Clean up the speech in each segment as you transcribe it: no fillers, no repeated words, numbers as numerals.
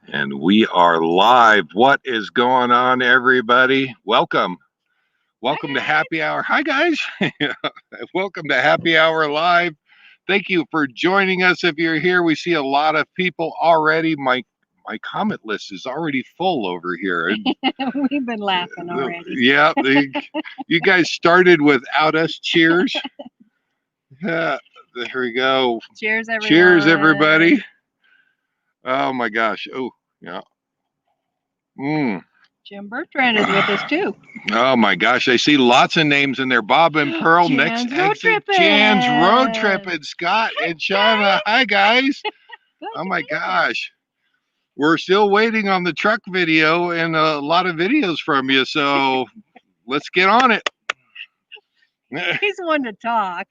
And we are live. What is going on, everybody? Welcome. Hi Welcome to guys. Happy Hour. Hi, guys. Welcome to Happy Hour Live. Thank you for joining us. If you're here, we see a lot of people already. My comment list is already full over here. We've been laughing already. Yeah, you guys started without us. Cheers. Yeah, there we go. Cheers, Cheers, everyone. everybody. Oh my gosh. Oh, yeah. Mm. Jim Bertrand is with us too. Oh my gosh, I see lots of names in there. Bob and Pearl, next Jan's road exit. tripping. Jan's road tripping. Scott Hi and Shauna. guys. Hi guys. Glad Oh you're my here. gosh. We're still waiting on the truck video and a lot of videos from you. So let's get on it. He's the one to talk.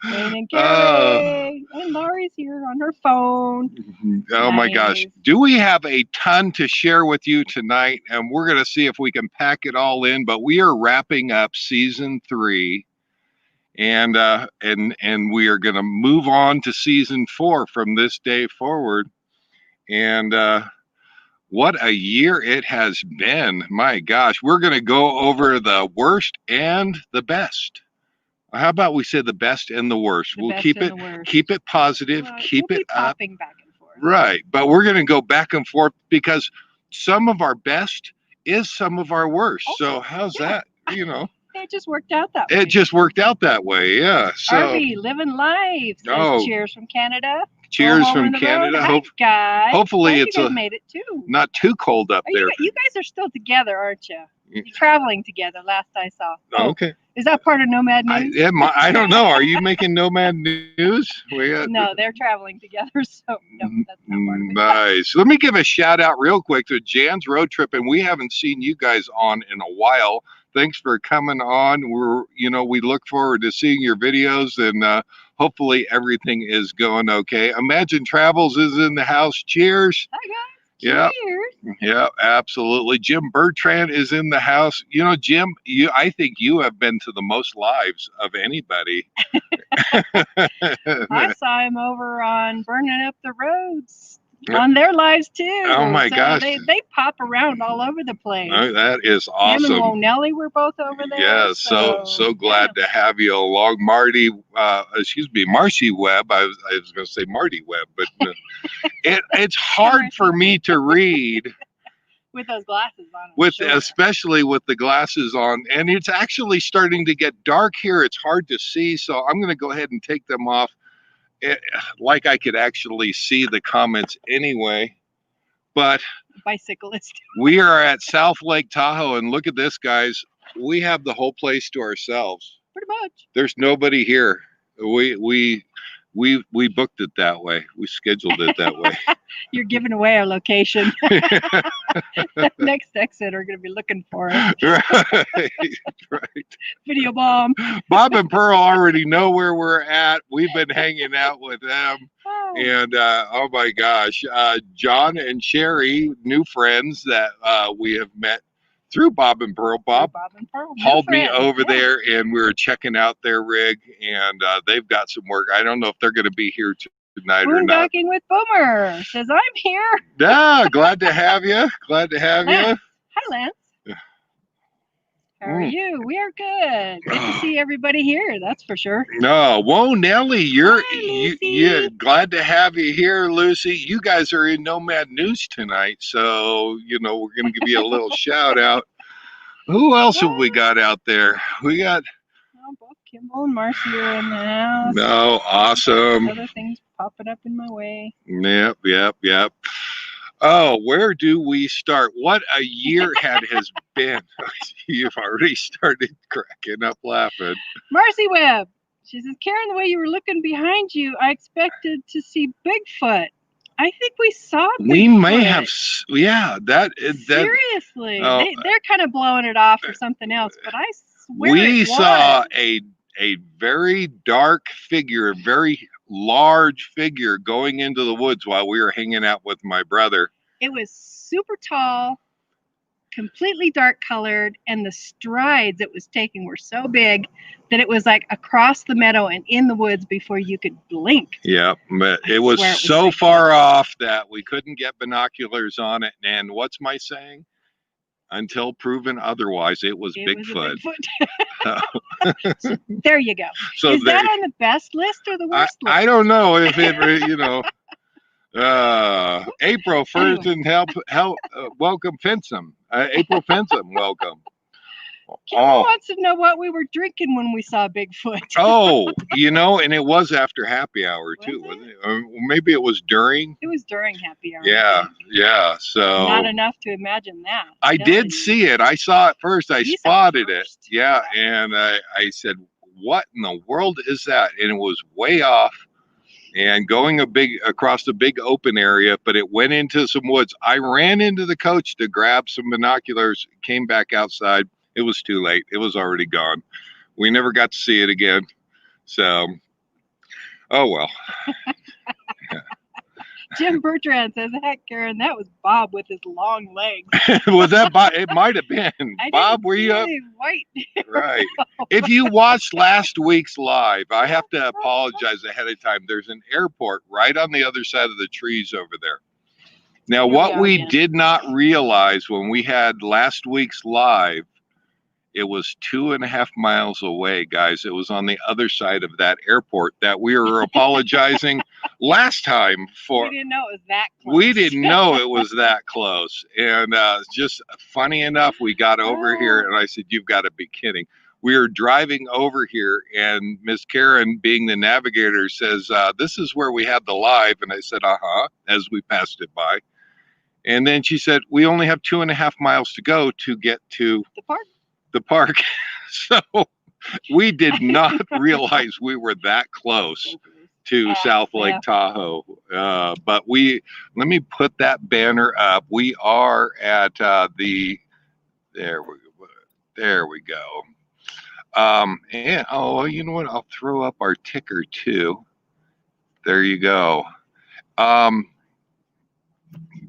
Wayne and Oh, Carrie. And Laurie's here on her phone. oh my gosh. Nice. Do we have a ton to share with you tonight? And we're going to see if we can pack it all in. But we are wrapping up season 3. And we are going to move on to season 4 from this day forward. And what a year it has been. My gosh, we're going to go over the worst and the best. How about we say the best and the worst? The We'll best keep and it the worst. keep it positive, Well, keep we'll it be up. popping back and forth. Right. But we're going to go back and forth because some of our best is some of our worst. So how's that? It just worked out that way. It just worked out that way. Yeah. So Harvey, living life. Says Oh. cheers from Canada. cheers Home from in the road. Canada. Hi guys. Hopefully Glad it's you guys made it too. not too cold up there. You guys are still together, aren't you? You're traveling together. Last I saw. Okay. Is that part of Nomad News? I don't know. Are you making Nomad News? No, they're traveling together. So no, that's not part of it. Nice. Let me give a shout out real quick to Jan's Road Trip, and we haven't seen you guys on in a while. Thanks for coming on. We look forward to seeing your videos, and hopefully everything is going okay. Imagine Travels is in the house. Cheers. Hi guys. Yeah. Cheers. Yeah, absolutely. Jim Bertrand is in the house. Jim, I think you have been to the most lives of anybody. I saw him over on Burning Up the Roads on their lives too. Oh my gosh. They pop around all over the place. Oh, that is Him awesome. and Wonelli were both over there. Yeah, so glad to have you along, Marcy Webb. I was going to say Marty Webb, but it's hard for me to read with those glasses on. Especially with the glasses on, and it's actually starting to get dark here. It's hard to see, so I'm going to go ahead and take them off, like I could actually see the comments anyway. But bicyclist. We are at South Lake Tahoe, and look at this, guys. We have the whole place to ourselves. Pretty much. There's nobody here. We booked it that way. We scheduled it that way. You're giving away our location. Next exit are going to be looking for us. Right. Video bomb. Bob and Pearl already know where we're at. We've been hanging out with them. And oh my gosh, John and Sherry, new friends that we have met through Bob and Pearl. Bob hauled me over there, and we were checking out their rig, and they've got some work. I don't know if they're going to be here tonight or not. Boondocking with Boomer says, I'm here. Yeah, glad to have you. Glad to have you. Hi, Lance. How are you? We are good. Good to see everybody here. That's for sure. No, whoa, Nelly, you're glad to have you here, Lucy. You guys are in Nomad News tonight, so we're going to give you a little shout out. Who else have we got out there? We got both Kimball and Marcy are in the house. No, awesome. Other things popping up in my way. Yep. Oh, where do we start? What a year has been. You've already started cracking up laughing. Marcy Webb. She says, Karen, the way you were looking behind you, I expected to see Bigfoot. I think we saw Bigfoot. We may have, yeah. Seriously. They're kind of blowing it off for something else, but I swear we saw a very dark figure, a very large figure going into the woods while we were hanging out with my brother. It was super tall, completely dark colored, and the strides it was taking were so big that it was like across the meadow and in the woods before you could blink. Yeah, but I it was swear it was so Bigfoot. far off that we couldn't get binoculars on it. And what's my saying? Until proven otherwise, it was It was a Bigfoot. Bigfoot. So there you go. So Is that there, on the best list or the worst list? I don't know if it, you know, April 1st and help welcome Fensom. April Fensom, welcome. Kim wants to know what we were drinking when we saw Bigfoot. Oh, you know, and it was after happy hour too, Was wasn't it? Or maybe it was during. It was during happy hour. Yeah, yeah. So Not enough to imagine that. I did see it. I saw it first. I You saw it spotted it. first. Yeah, and I said, "What in the world is that?" And it was way off and going across a big open area, but it went into some woods. I ran into the coach to grab some binoculars, came back outside. It was too late. It was already gone. We never got to see it again. So, oh well. Jim Bertrand says, heck, Karen, that was Bob with his long legs. Was that Bob? It might have been. I Bob, didn't were you see up? any white. Right. If you watched last week's live, I have to apologize ahead of time. There's an airport right on the other side of the trees over there. Now, Here we what are we again. did not realize when we had last week's live, it was 2.5 miles away, guys. It was on the other side of that airport that we were apologizing last time for. We didn't know it was that close. We didn't know it was that close. And just funny enough, we got over here and I said, "You've got to be kidding." We were driving over here and Miss Karen, being the navigator, says, "This is where we had the live." And I said, as we passed it by. And then she said, "We only have 2.5 miles to go to get to The park. So we did not realize we were that close to South Lake Tahoe. But let me put that banner up. We are at there we go. And you know what? I'll throw up our ticker too. There you go.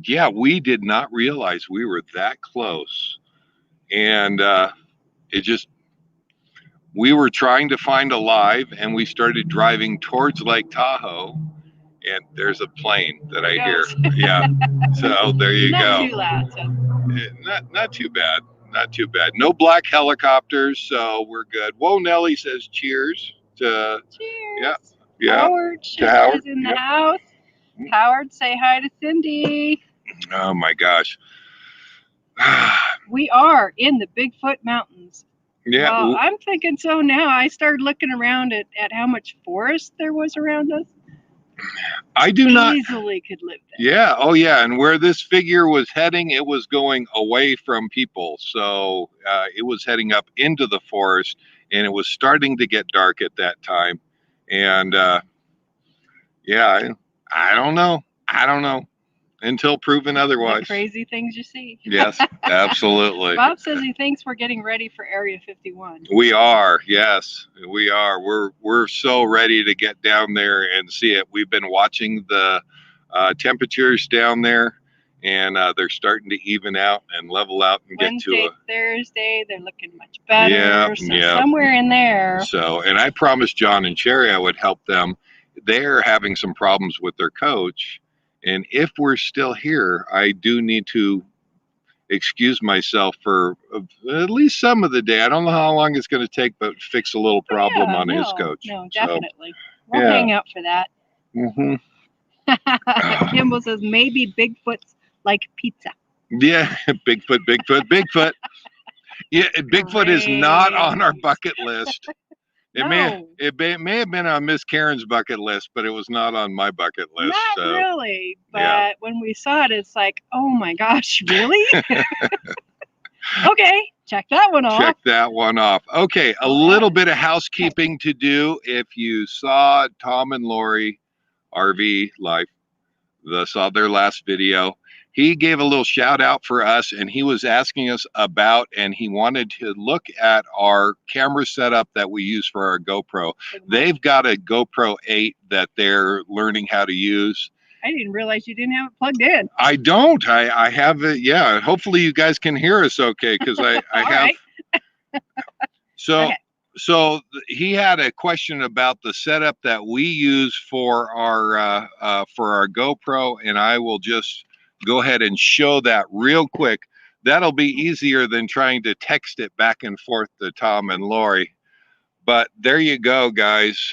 Yeah, we did not realize we were that close. And we were trying to find a live and we started driving towards Lake Tahoe and there's a plane that I hear. Yeah. So there you go. Not too loud. So. Not too bad. Not too bad. No black helicopters, so we're good. Whoa, Nelly says cheers to Cheers. Yeah. Howard is in the house. Howard, say hi to Cindy. Oh my gosh. We are in the Bigfoot Mountains. Yeah. Well, I'm thinking so now. I started looking around at how much forest there was around us. I do not easily could live there. Yeah. Oh yeah. And where this figure was heading, it was going away from people. So it was heading up into the forest and it was starting to get dark at that time. And yeah, I don't know. Until proven otherwise. The crazy things you see. Yes, absolutely. Bob says he thinks we're getting ready for Area 51. We are, yes, we are. We're so ready to get down there and see it. We've been watching the temperatures down there, and they're starting to even out and level out and Wednesday, get to Thursday, they're looking much better. Yeah. Somewhere in there. So, and I promised John and Sherry I would help them. They're having some problems with their coach. And if we're still here, I do need to excuse myself for at least some of the day. I don't know how long it's going to take, but fix a little problem on his coach. No, definitely. We'll hang out for that. Mm-hmm. Kimball says maybe Bigfoot's like pizza. Yeah, Bigfoot. Yeah, Bigfoot is not on our bucket list. It may have been on Miss Karen's bucket list, but it was not on my bucket list. Not really, but when we saw it, it's like, oh my gosh, really? Okay, check that one off. Check that one off. Okay, a little bit of housekeeping to do. If you saw Tom and Lori RV Life, saw their last video, he gave a little shout out for us and he was asking us about, and he wanted to look at our camera setup that we use for our GoPro. They've got a GoPro 8 that they're learning how to use. I didn't realize you didn't have it plugged in. I don't. I have it. Yeah. Hopefully you guys can hear us okay, because I All have. right. So Okay. he had a question about the setup that we use for our GoPro, and I will just go ahead and show that real quick. That'll be easier than trying to text it back and forth to Tom and Lori. But there you go, guys.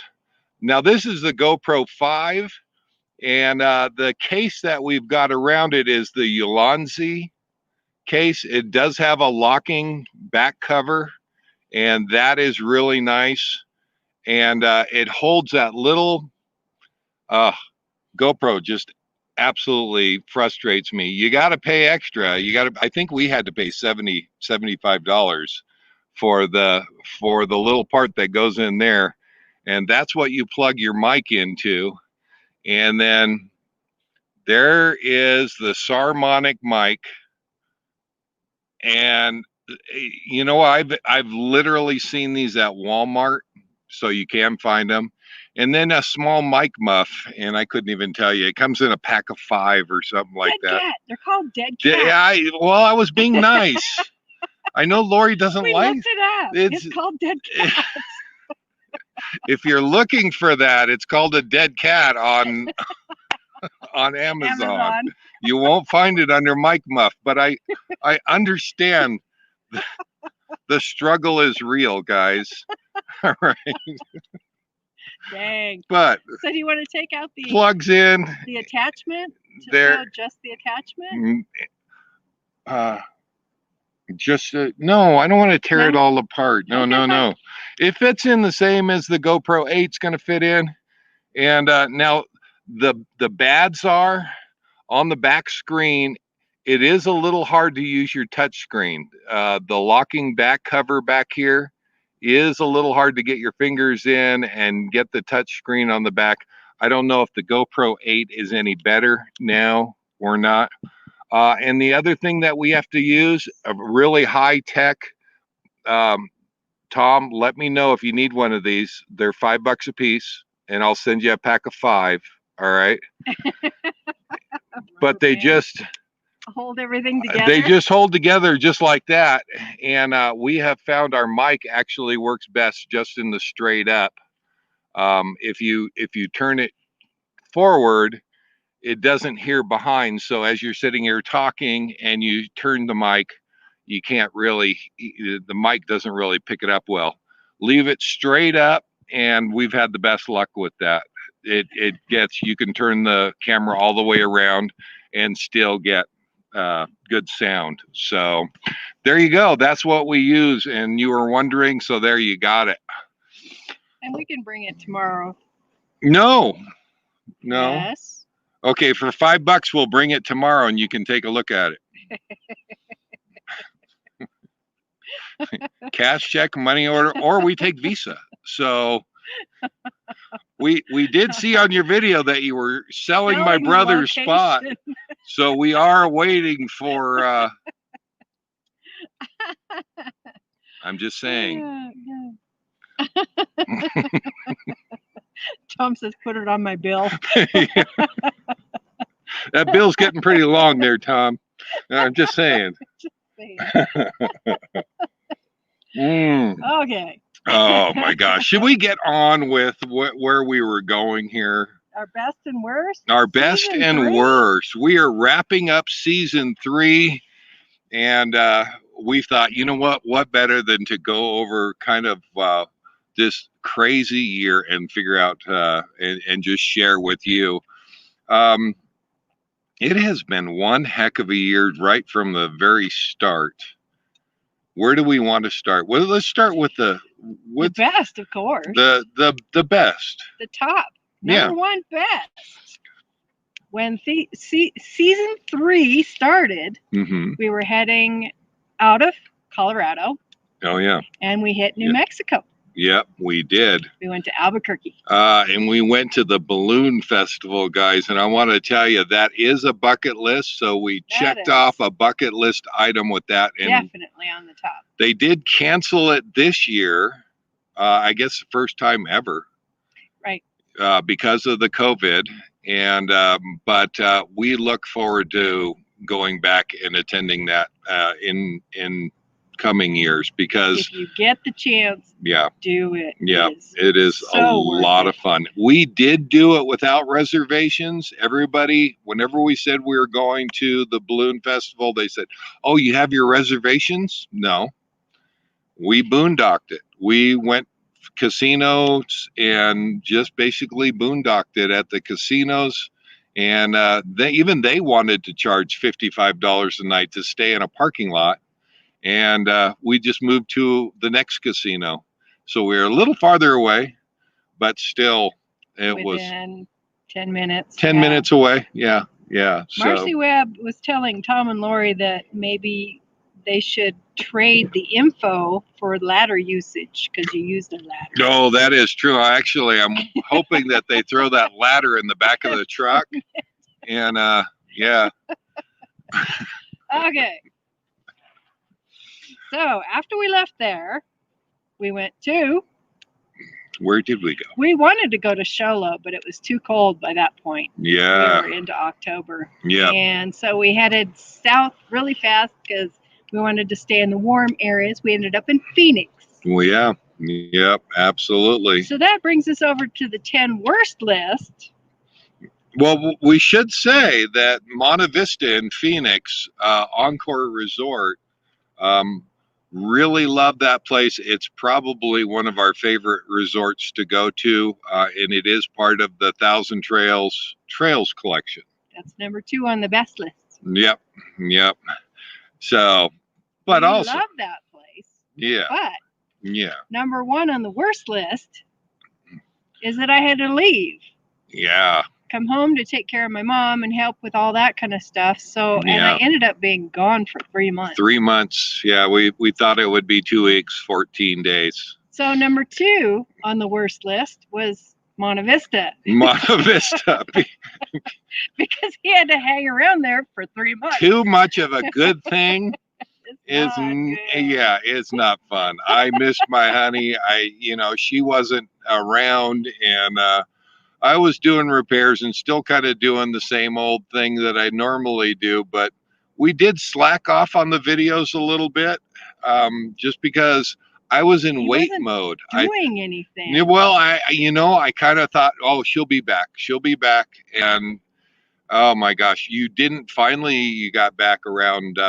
Now this is the GoPro 5, and the case that we've got around it is the Ulanzi case. It does have a locking back cover, and that is really nice. And it holds that little GoPro. Just absolutely frustrates me. You got to pay extra. I think we had to pay $75 for the little part that goes in there, and that's what you plug your mic into. And then there is the Saramonic mic, and I've literally seen these at Walmart, so you can find them. And then a small mic muff, and I couldn't even tell you. It comes in a pack of 5 or something like Dead that. cat. They're called dead cat. I was being nice. I know Lori doesn't We like. looked it up. It's called dead cat. If you're looking for that, it's called a dead cat on Amazon. You won't find it under mic muff, but I understand the struggle is real, guys. All right. Dang. But so do you want to take out the plugs in the attachment? There. Just the attachment? No, I don't want to tear it No? all apart. No, Okay, no, fine. no. It fits in the same as the GoPro 8's going to fit in. And now the bads are on the back screen. It is a little hard to use your touch screen. The locking back cover back here is a little hard to get your fingers in and get the touch screen on the back. I don't know if the GoPro 8 is any better now or not. And the other thing that we have to use, a really high tech, Tom, let me know if you need one of these. They're $5 a piece, and I'll send you a pack of 5. All right. But they just hold everything together. They just hold together just like that. And we have found our mic actually works best just in the straight up. If you turn it forward, it doesn't hear behind. So as you're sitting here talking and you turn the mic, you can't really, the mic doesn't really pick it up well. Leave it straight up, and we've had the best luck with that. It gets, you can turn the camera all the way around and still get good sound. So there you go. That's what we use. And you were wondering, so there you got it. And we can bring it tomorrow. No. Yes. Okay, for $5 we'll bring it tomorrow and you can take a look at it. Cash, check, money order, or we take Visa. So we did see on your video that you were selling my brother's spot. So we are waiting for I'm just saying. Tom says put it on my bill. That bill's getting pretty long there, Tom. I'm just saying. Okay. Oh my gosh. Should we get on with where we were going here? Our best and worst? Our best and worst. We are wrapping up season 3, and we thought, you know what better than to go over kind of this crazy year and figure out and just share with you. It has been one heck of a year right from the very start. Where do we want to start? Well, let's start with the best, of course. The best. The top. Number one best. When season 3 started, we were heading out of Colorado. Oh yeah. And we hit New Mexico. Yep, we did. We went to Albuquerque. And we went to the Balloon Festival, guys. And I want to tell you, that is a bucket list. So we checked off a bucket list item with that. And definitely on the top. They did cancel it this year. I guess the first time ever. Right. Because of the COVID. And but we look forward to going back and attending that in coming years, because if you get the chance, do it. Yeah, it is so a lot of fun. We did do it without reservations. Everybody, whenever we said we were going to the balloon festival, they said, "Oh, you have your reservations?" No, we boondocked it. We went casinos and just basically boondocked it at the casinos. And they wanted to charge $55 a night to stay in a parking lot. And we just moved to the next casino. So we were a little farther away, but still, it was 10 minutes. 10 minutes away. Yeah. Yeah. Marcy Webb was telling Tom and Lori that maybe they should trade the info for ladder usage, because you used a ladder. No, that is true. I'm hoping that they throw that ladder in the back of the truck. And yeah. Okay. So after we left there, we went to... Where did we go? We wanted to go to Show Low, but it was too cold by that point. Yeah. We were into October. Yeah. And so we headed south really fast because we wanted to stay in the warm areas. We ended up in Phoenix. Well, yeah. Yep, absolutely. So that brings us over to the 10 worst list. Well, we should say that Monte Vista in Phoenix, Encore Resort, really love that place. It's probably one of our favorite resorts to go to, and it is part of the Thousand Trails collection. That's number 2 on the best list. Yep. So, but we also love that place. Yeah. But yeah. Number 1 on the worst list is that I had to leave. Yeah. Come home to take care of my mom and help with all that kind of stuff. So, and I ended up being gone for 3 months. 3 months. Yeah, we thought it would be 2 weeks, 14 days. So number 2 on the worst list was Monte Vista. Monte Vista. Because he had to hang around there for 3 months. Too much of a good thing. It's not fun. I missed my honey. She wasn't around, and I was doing repairs and still kind of doing the same old thing that I normally do, but we did slack off on the videos a little bit, just because I was in wait mode. Doing anything. Well, I kind of thought, oh, she'll be back. And oh my gosh, you got back around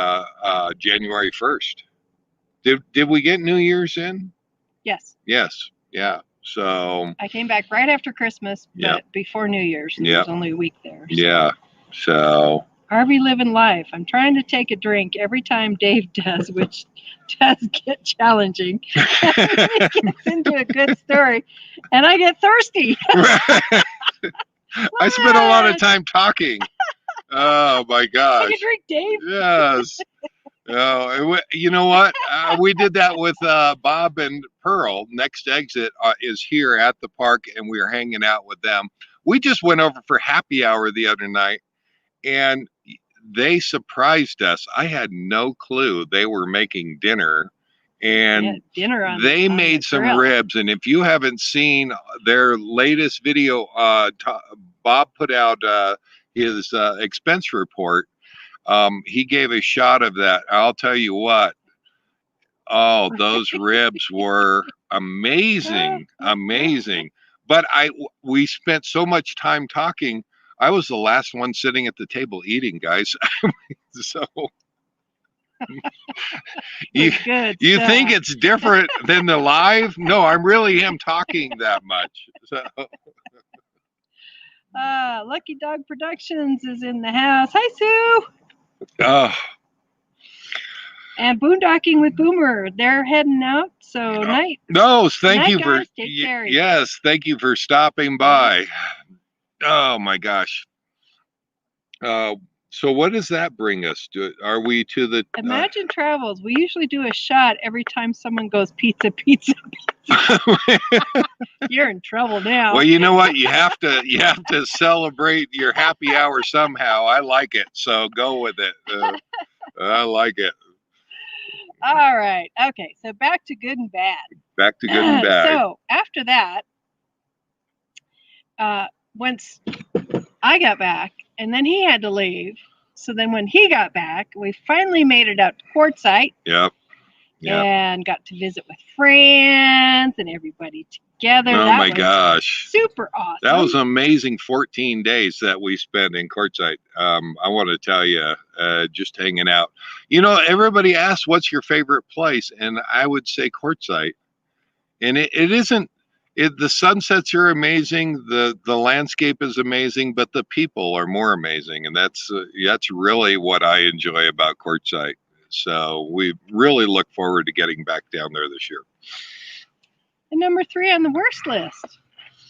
January 1st. Did we get New Year's in? Yes. Yes. Yeah. So I came back right after Christmas, but before New Year's. There was only a week there. So. Yeah. So Harvey living life. I'm trying to take a drink every time Dave does, which does get challenging. He gets into a good story, and I get thirsty. I spent a lot of time talking. Oh my gosh. Take a drink, Dave. Yes. Oh, you know what? We did that with Bob and Pearl. Next Exit is here at the park, and we were hanging out with them. We just went over for happy hour the other night, and they surprised us. I had no clue they were making dinner, and they made some ribs. And if you haven't seen their latest video, Bob put out his expense report. He gave a shot of that. I'll tell you what. Oh, those ribs were amazing. But we spent so much time talking. I was the last one sitting at the table eating, guys. So you think it's different than the live? No, I really am talking that much. So. Lucky Dog Productions is in the house. Hi, Sue. Oh. And Boondocking with Boomer, they're heading out. So night. No, thank you for yes, thank you for stopping by. Oh my gosh. So what does that bring us to? Are we to the Imagine Travels? We usually do a shot every time someone goes pizza. You're in trouble now. Well, you know what? You have to celebrate your happy hour somehow. I like it, so go with it. I like it. All right. Okay. So back to good and bad. So after that, once I got back, and then he had to leave. So then when he got back, we finally made it out to Quartzsite. Yep. Yep. And got to visit with friends and everybody together. Oh That my was gosh. super awesome. That was an amazing 14 days that we spent in Quartzsite. I want to tell you, just hanging out. You know, everybody asks, what's your favorite place? And I would say Quartzsite. And it isn't, the sunsets are amazing. The landscape is amazing, but the people are more amazing. And that's really what I enjoy about Quartzsite. So we really look forward to getting back down there this year. And number 3 on the worst list,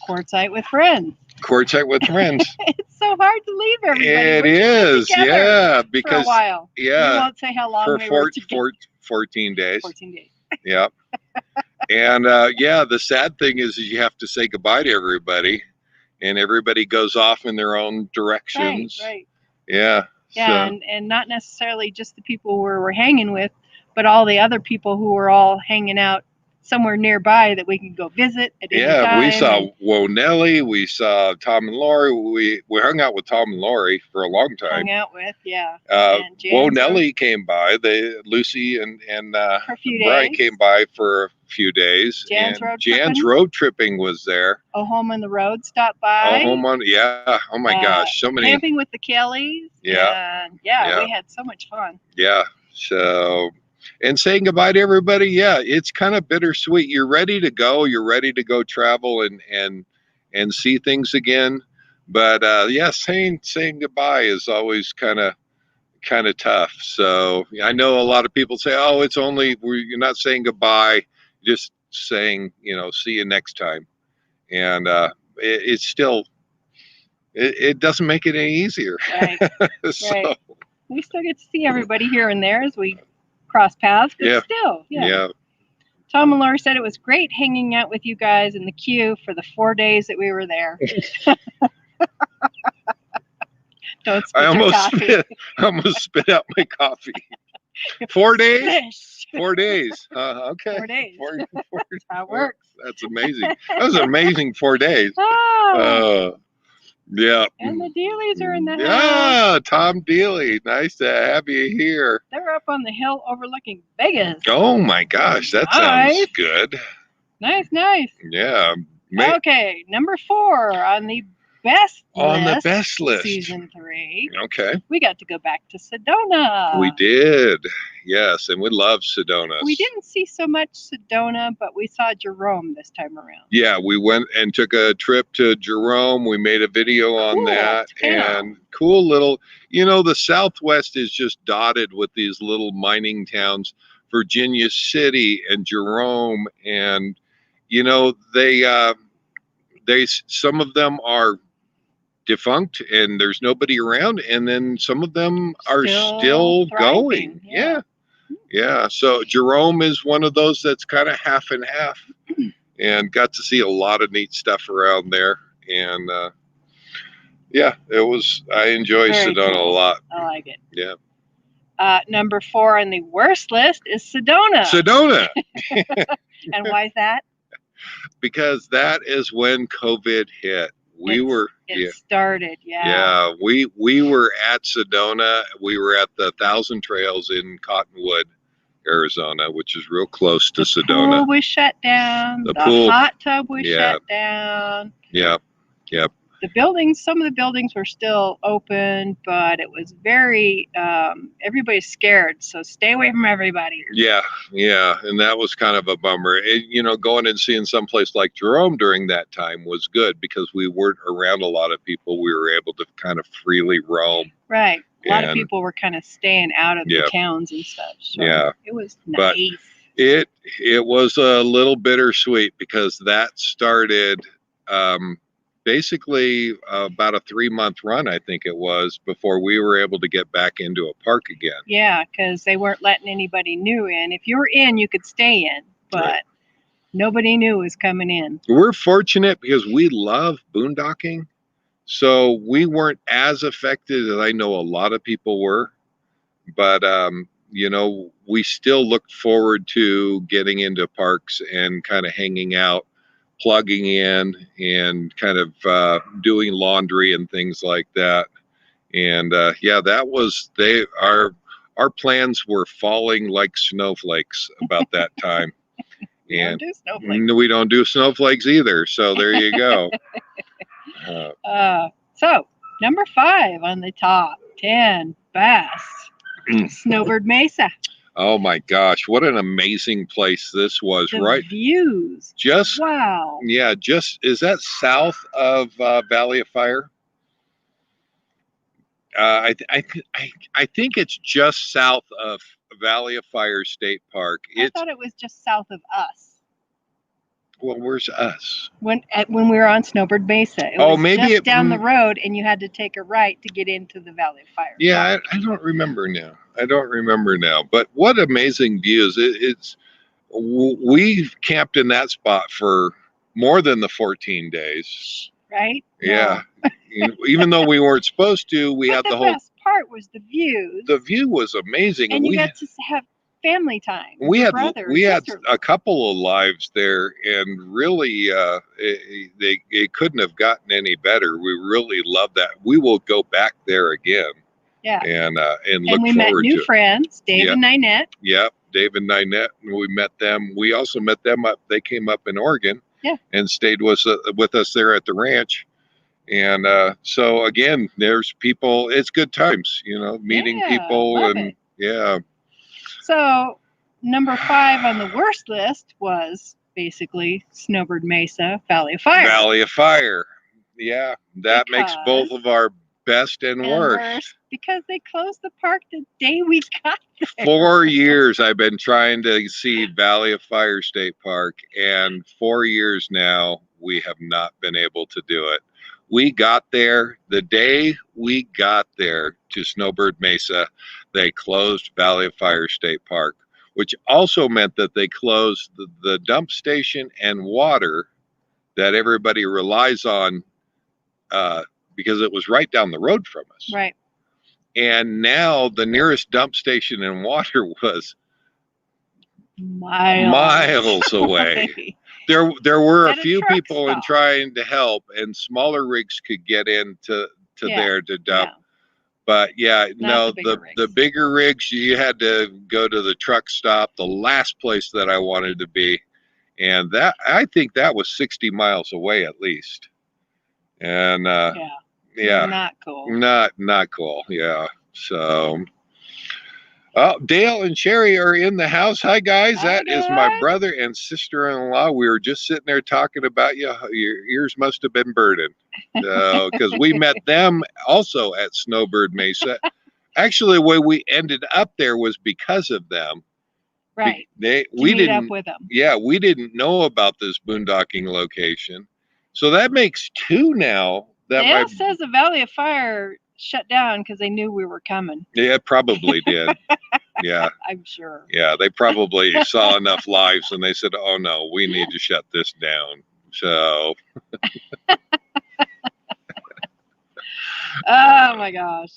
Quartzsite with friends. Quartzsite with friends. It's so hard to leave everybody. It is, yeah, because for a while. Yeah, we won't say how long for we were together. 14 days. 14 days. Yep. And yeah, the sad thing is you have to say goodbye to everybody, and everybody goes off in their own directions. Right. Yeah. Yeah, so. and not necessarily just the people we were hanging with, but all the other people who were all hanging out somewhere nearby that we can go visit at any time. We saw Wonelli, we saw Tom and Lori. We hung out with Tom and Lori for a long time. Hung out with, yeah. Wonelli came by. Lucy and for a few Brian days. came by for a few days. Jan's road tripping was there. Oh, Home on the Road stopped by. Oh, Home on, yeah. Oh my gosh, so many. Camping with the Kellys. Yeah. And yeah, we had so much fun. Yeah. So. And saying goodbye to everybody, yeah, it's kind of bittersweet. You're ready to go. You're ready to go travel and see things again. But yeah, saying goodbye is always kind of tough. So I know a lot of people say, "Oh, it's only you're not saying goodbye, just saying, see you next time." And it's still it doesn't make it any easier. Right. So, right. We still get to see everybody here and there as we cross paths, but still, yeah. Tom and Laura said it was great hanging out with you guys in the queue for the 4 days that we were there. Don't spit your coffee. I almost spit out my coffee. 4 days? 4 days. Okay. 4 days. That's how it works. That's amazing. That was an amazing 4 days. Oh. Yeah. And the Dealys are in the house. Yeah, Tom Dealey. Nice to have you here. They're up on the hill overlooking Vegas. Oh my gosh, that sounds good. Nice. Yeah. Okay, number 4 on the best list. Season 3. Okay. We got to go back to Sedona. We did. Yes, and we love Sedona. We didn't see so much Sedona, but we saw Jerome this time around. Yeah, we went and took a trip to Jerome. We made a video on that. And cool little, the Southwest is just dotted with these little mining towns, Virginia City and Jerome. And, they some of them are defunct and there's nobody around, and then some of them are still going. Yeah. So Jerome is one of those that's kind of half and half, and got to see a lot of neat stuff around there. And I enjoy Sedona a lot. I like it. Yeah. Number 4 on the worst list is Sedona. And why is that? Because that is when COVID hit. It started, Yeah, we were at Sedona. We were at the Thousand Trails in Cottonwood, Arizona, which is real close to Sedona. The pool was shut down. The hot tub was shut down. Yep. The buildings, some of the buildings were still open, but it was very, everybody's scared. So stay away from everybody. Yeah. And that was kind of a bummer. Going and seeing someplace like Jerome during that time was good because we weren't around a lot of people. We were able to kind of freely roam. Right. A lot of people were kind of staying out of the towns and stuff. So it was nice. But it was a little bittersweet because that started basically about a 3-month run, I think it was, before we were able to get back into a park again. Yeah, because they weren't letting anybody new in. If you were in, you could stay in, but nobody new was coming in. We're fortunate because we love boondocking, so we weren't as affected as I know a lot of people were. But we still look forward to getting into parks and kind of hanging out plugging in and kind of doing laundry and things like that. And yeah, that was our plans were falling like snowflakes about that time. And we don't do snowflakes either. So there you go. So number 5 on the top 10 Bass, Snowbird Mesa. Oh my gosh, what an amazing place this was! The right, views. Just wow. Yeah, is that south of Valley of Fire? I think it's just south of Valley of Fire State Park. I thought it was just south of us. Well, where's us? When we were on Snowbird Mesa. It was maybe just down the road, and you had to take a right to get into the Valley of Fire. Yeah, I don't remember now. But what amazing views! We camped in that spot for more than the 14 days. Right? Yeah. No. Even though we weren't supposed to, we had the whole. The best part was the views. The view was amazing, and you got to have family time. We had a couple of lives there, and really, it couldn't have gotten any better. We really loved that. We will go back there again. Yeah. And look and we forward met new friends, Dave and Ninette. Yep, Dave and Ninette. We met them. We also met them up. They came up in Oregon. Yeah. And stayed with us there at the ranch. And so again, there's people. It's good times, meeting people and yeah. So number 5 on the worst list was basically Snowbird Mesa, Valley of Fire. Valley of Fire. Yeah, that makes both of our best and worst. Because they closed the park the day we got there. 4 years I've been trying to see Valley of Fire State Park, and 4 years now we have not been able to do it. We got there, the day we got there to Snowbird Mesa, they closed Valley of Fire State Park, which also meant that they closed the dump station and water that everybody relies on because it was right down the road from us. Right. And now the nearest dump station and water was miles away. There were a few people in trying to help, and smaller rigs could get into there to dump. Yeah. But yeah, the bigger rigs, you had to go to the truck stop, the last place that I wanted to be. And that, I think that was 60 miles away at least. And yeah, not cool. Not cool. Yeah. So Dale and Sherry are in the house. Hi guys. That is my brother and sister-in-law. We were just sitting there talking about you. Your ears must have been burning. Because we met them also at Snowbird Mesa. Actually, the way we ended up there was because of them. Right. We didn't meet up with them. Yeah, we didn't know about this boondocking location. So that makes 2 now. Dale says the Valley of Fire shut down because they knew we were coming. Yeah, it probably did. Yeah. I'm sure. Yeah, they probably saw enough lives and they said, oh no, we need to shut this down. So. Oh my gosh.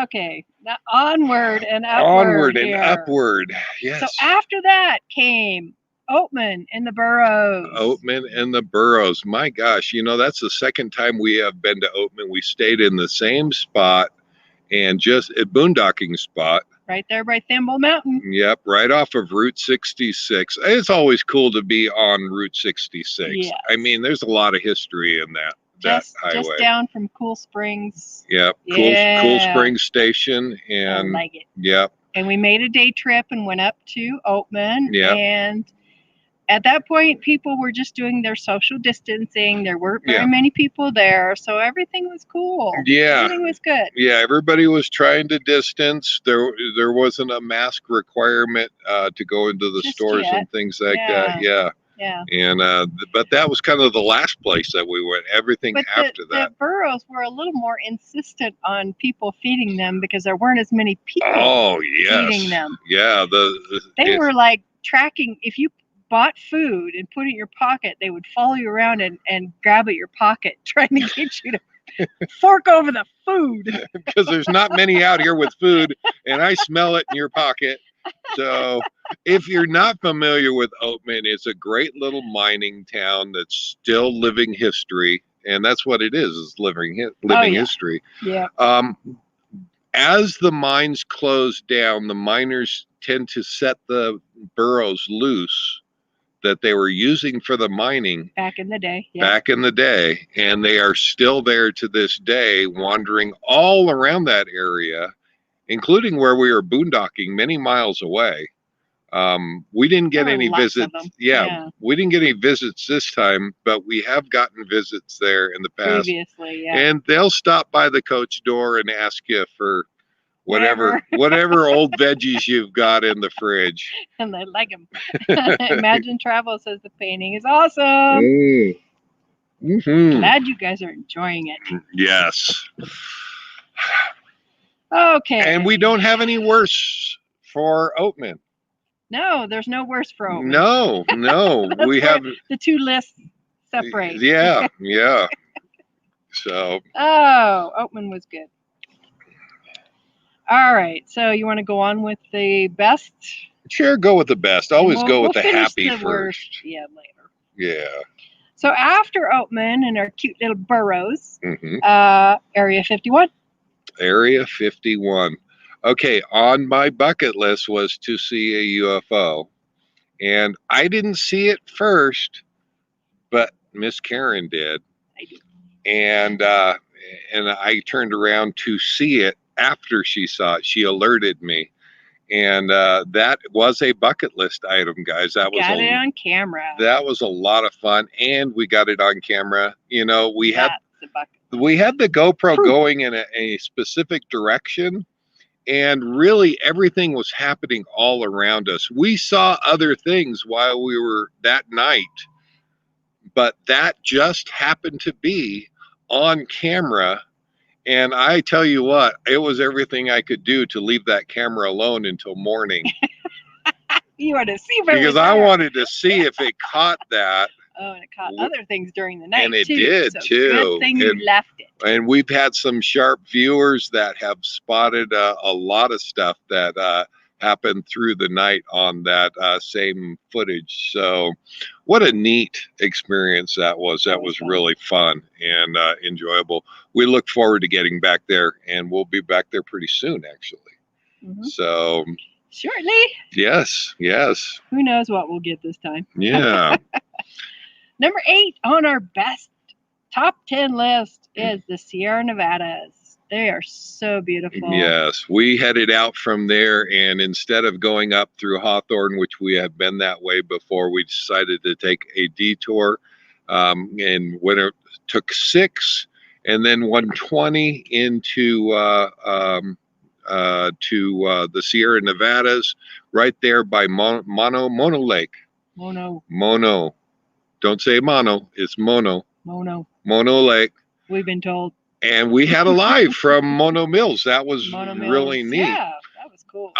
Okay. Now onward and upward. Onward and upward. Yes. So after that came Oatman and the Burros. Oatman and the Burros. My gosh, that's the second time we have been to Oatman. We stayed in the same spot and just a boondocking spot. Right there by Thimble Mountain. Yep, right off of Route 66. It's always cool to be on Route 66. Yes. I mean, there's a lot of history in that highway. Just down from Cool Springs. Yep, Cool Springs Station. And I like it. Yep. And we made a day trip and went up to Oatman. Yep. And at that point, people were just doing their social distancing. There weren't very many people there, so everything was cool. Yeah, everything was good. Yeah, everybody was trying to distance. There wasn't a mask requirement to go into the stores and things like that. Yeah. And but that was kind of the last place that we went. Everything after that. The Burros were a little more insistent on people feeding them because there weren't as many people. Feeding them. Yeah, they were like tracking. If you bought food and put it in your pocket, they would follow you around and grab at your pocket, trying to get you to fork over the food. Because there's not many out here with food, and I smell it in your pocket. So if you're not familiar with Oatman, it's a great little mining town that's still living history, and that's what it is living yeah. history. Yeah. As the mines close down, the miners tend to set the burrows loose that they were using for the mining Back in the day. Yeah. back in the day, and they are still there to this day, wandering all around that area, including where we were boondocking many miles away. We didn't get There were any lots of visits. them. Yeah, Yeah. we didn't get any visits this time, but we have gotten visits there in the past. Previously, yeah. And they'll stop by the coach door and ask you for Whatever. whatever old veggies you've got in the fridge. And they like them. Imagine Travel says the painting is awesome. Mm-hmm. Glad you guys are enjoying it. Yes. Okay. And we don't have any worse for Oatman. No, there's no worse for Oatman. No. That's We where have. the two lists separate. Yeah. So. Oh, Oatman was good. All right. So you want to go on with the best? Sure, go with the best. Always We'll- go with we'll the finish happy the first. worst, yeah, later. Yeah. So after Oatman and our cute little burrows, hmm Area 51. Area 51. Okay, on my bucket list was to see a UFO. And I didn't see it first, but Miss Karen did. I do. And I turned around to see it after she saw it. She alerted me. And that was a bucket list item, guys. That was Got it on camera. That was a lot of fun, and we got it on camera. You know, we had the GoPro going in a specific direction, and really everything was happening all around us. We saw other things while we were that night, but that just happened to be on camera. And I tell you what, it was everything I could do to leave that camera alone until morning. You wanted to see if it Because was I there. wanted to see if it caught that. Oh, and it caught other things during the night, And it too. did, So too. Good thing you left it. And we've had some sharp viewers that have spotted a lot of stuff that happened through the night on that same footage. So what a neat experience that was. That was fun. really fun and enjoyable. We look forward to getting back there, and we'll be back there pretty soon, actually. Mm-hmm. So shortly. Yes. Who knows what we'll get this time. Yeah. Number 8 on our best top 10 list is the Sierra Nevadas. They are so beautiful. Yes, we headed out from there, and instead of going up through Hawthorne, which we have been that way before, we decided to take a detour, and when it took 6 and then 120 into the Sierra Nevadas, right there by Mono Lake. Mono. Don't say mono. It's Mono Lake. We've been told. And we had a live from Mono Mills. That was really neat. Yeah, that was cool.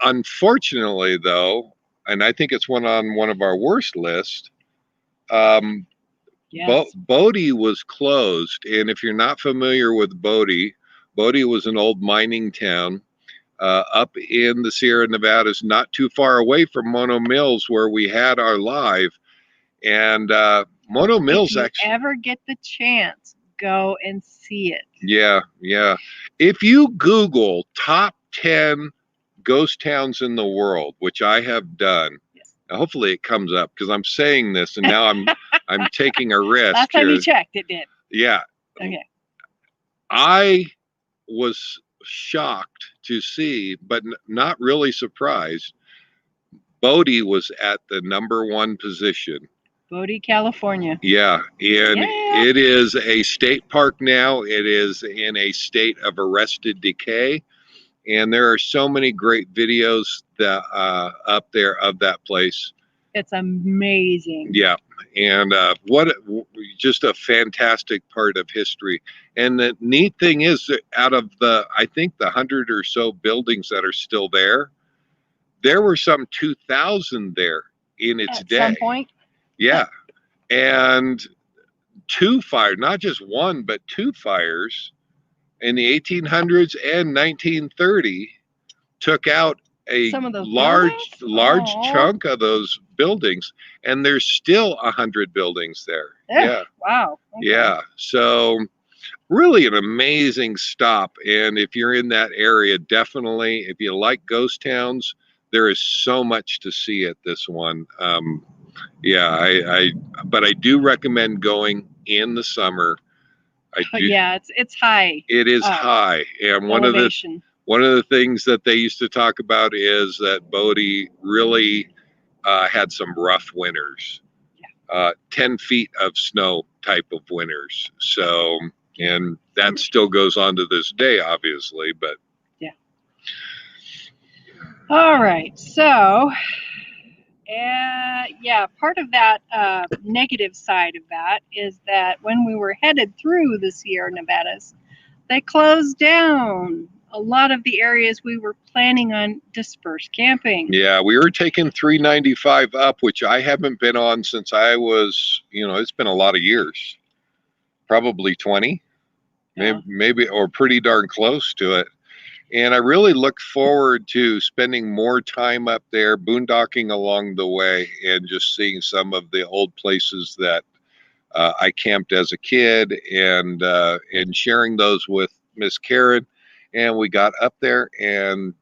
Unfortunately, though, and I think it's on one of our worst lists, yes. Bodie was closed. And if you're not familiar with Bodie was an old mining town up in the Sierra Nevadas, not too far away from Mono Mills, where we had our live. And Mono Mills, if you ever get the chance, go and see it. Yeah. If you Google top 10 ghost towns in the world, which I have done, yes. Hopefully it comes up, because I'm saying this and now I'm taking a risk. Last time you checked, it did. Yeah. Okay. I was shocked to see, but not really surprised, Bodie was at the number 1 position. Bodie, California. Yeah, and it is a state park now. It is in a state of arrested decay, and there are so many great videos that up there of that place. It's amazing. Yeah, and just a fantastic part of history. And the neat thing is that out of I think the 100 or so buildings that are still there were some 2,000 there in its day. At some point. Yeah, and 2 fires, not just 1, but 2 fires in the 1800s and 1930 took out a Some of those large buildings? Aw. chunk of those buildings, and there's still 100 buildings there. Yeah, Wow. Okay. yeah. So really an amazing stop. And if you're in that area, definitely, if you like ghost towns, there is so much to see at this one. Yeah, but I do recommend going in the summer. I do. Yeah, it's high It is high, and elevation. one of the things that they used to talk about is that Bodie really had some rough winters. 10 feet of snow type of winters. So, and that still goes on to this day, obviously, but. Yeah. All right. So, yeah, part of that negative side of that is that when we were headed through the Sierra Nevadas, they closed down a lot of the areas we were planning on dispersed camping. Yeah, we were taking 395 up, which I haven't been on since I was, it's been a lot of years, probably 20, maybe, or pretty darn close to it. And I really look forward to spending more time up there, boondocking along the way, and just seeing some of the old places that I camped as a kid, and sharing those with Miss Karen. And we got up there, and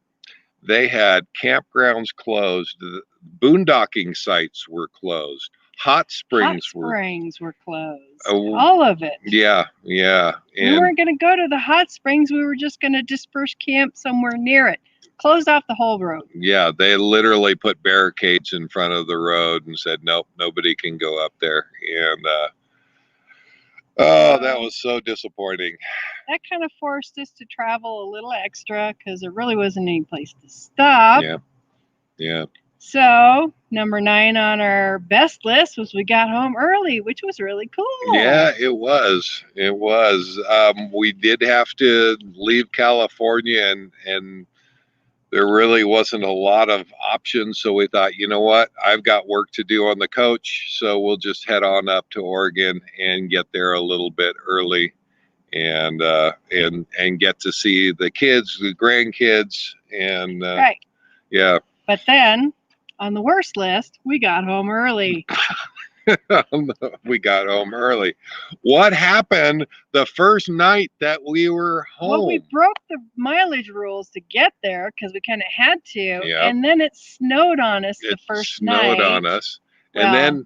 they had campgrounds closed, the boondocking sites were closed, hot springs were closed. Oh, all of it. Yeah. We weren't going to go to the hot springs. We were just going to disperse camp somewhere near it. Closed off the whole road. Yeah, they literally put barricades in front of the road and said, nope, nobody can go up there. And that was so disappointing. That kind of forced us to travel a little extra because there really wasn't any place to stop. Yeah. So, number 9 on our best list was we got home early, which was really cool. Yeah, it was. It was. We did have to leave California, and there really wasn't a lot of options. So we thought, you know what? I've got work to do on the coach, so we'll just head on up to Oregon and get there a little bit early, and get to see the kids, the grandkids, and right. Yeah. But then, on the worst list, we got home early. We got home early. What happened the first night that we were home? Well, we broke the mileage rules to get there because we kind of had to. Yep. And then it snowed on us the first night. It snowed on us. And then,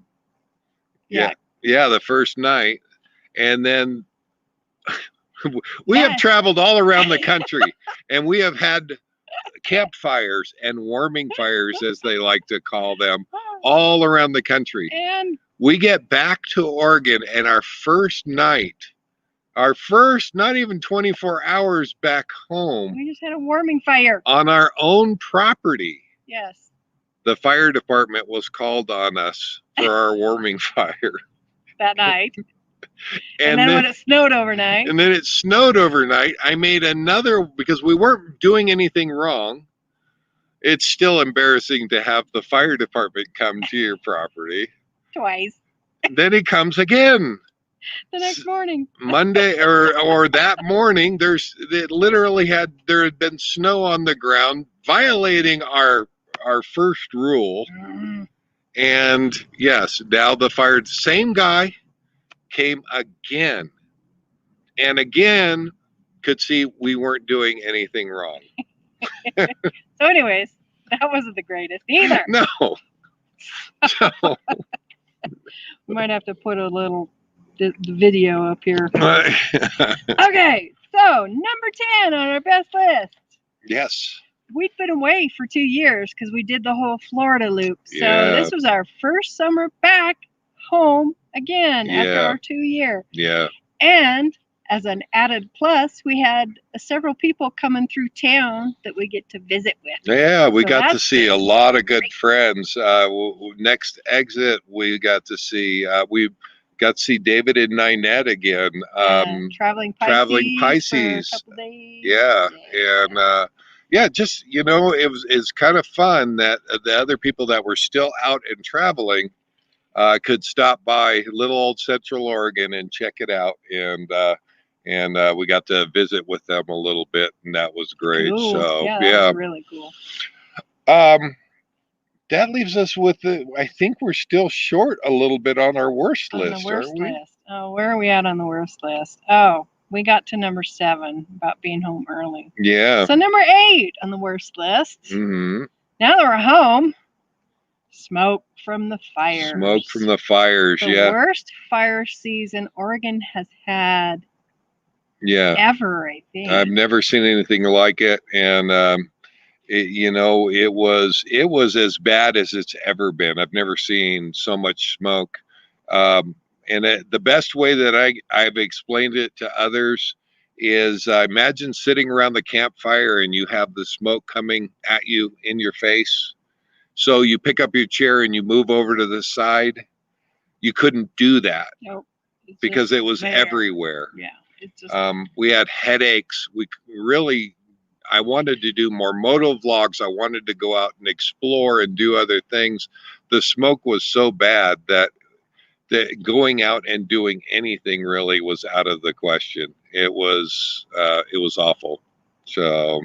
the first night. And then we have traveled all around the country, and we have had campfires and warming fires, as they like to call them, all around the country. And we get back to Oregon, and our first not even 24 hours back home, we just had a warming fire on our own property. Yes. The fire department was called on us for our warming fire that night. And then when it snowed overnight. And then it snowed overnight. I made another, because we weren't doing anything wrong. It's still embarrassing to have the fire department come to your property. Twice. Then he comes again. The next morning. Monday or that morning, there had been snow on the ground, violating our first rule. And yes, now the same guy came again, and again could see we weren't doing anything wrong. So anyways, that wasn't the greatest either. No. So, we might have to put a little video up here. Okay, so number 10 on our best list. Yes. We'd been away for 2 years because we did the whole Florida loop. So this was our first summer back home again after our 2 year. Yeah. And as an added plus, we had several people coming through town that we get to visit with. Yeah, we got to see a lot of good friends. Next exit, we got to see David and Ninette again. Traveling Pisces. For a couple days. Yeah. And just it's kind of fun that the other people that were still out and traveling could stop by little old Central Oregon and check it out, and we got to visit with them a little bit, and that was great. Cool. So that was really cool. Um, that leaves us with I think we're still short a little bit on our worst On list, the worst aren't we? list. Oh, where are we at on the worst list? Oh, we got to number 7 about being home early. Yeah. So number 8 on the worst list. Mm-hmm. Now that we're home, smoke from the fires. Smoke from the fires. The Yeah. worst fire season Oregon has had Yeah. ever, I think. I've never seen anything like it, and it was as bad as it's ever been. I've never seen so much smoke, and the best way that I've explained it to others is imagine sitting around the campfire and you have the smoke coming at you in your face. So you pick up your chair and you move over to the side. You couldn't do that. Nope. Because it was there. everywhere. Yeah. It's just we had headaches. I wanted to do more moto vlogs. I wanted to go out and explore and do other things. The smoke was so bad that going out and doing anything really was out of the question. It was awful. So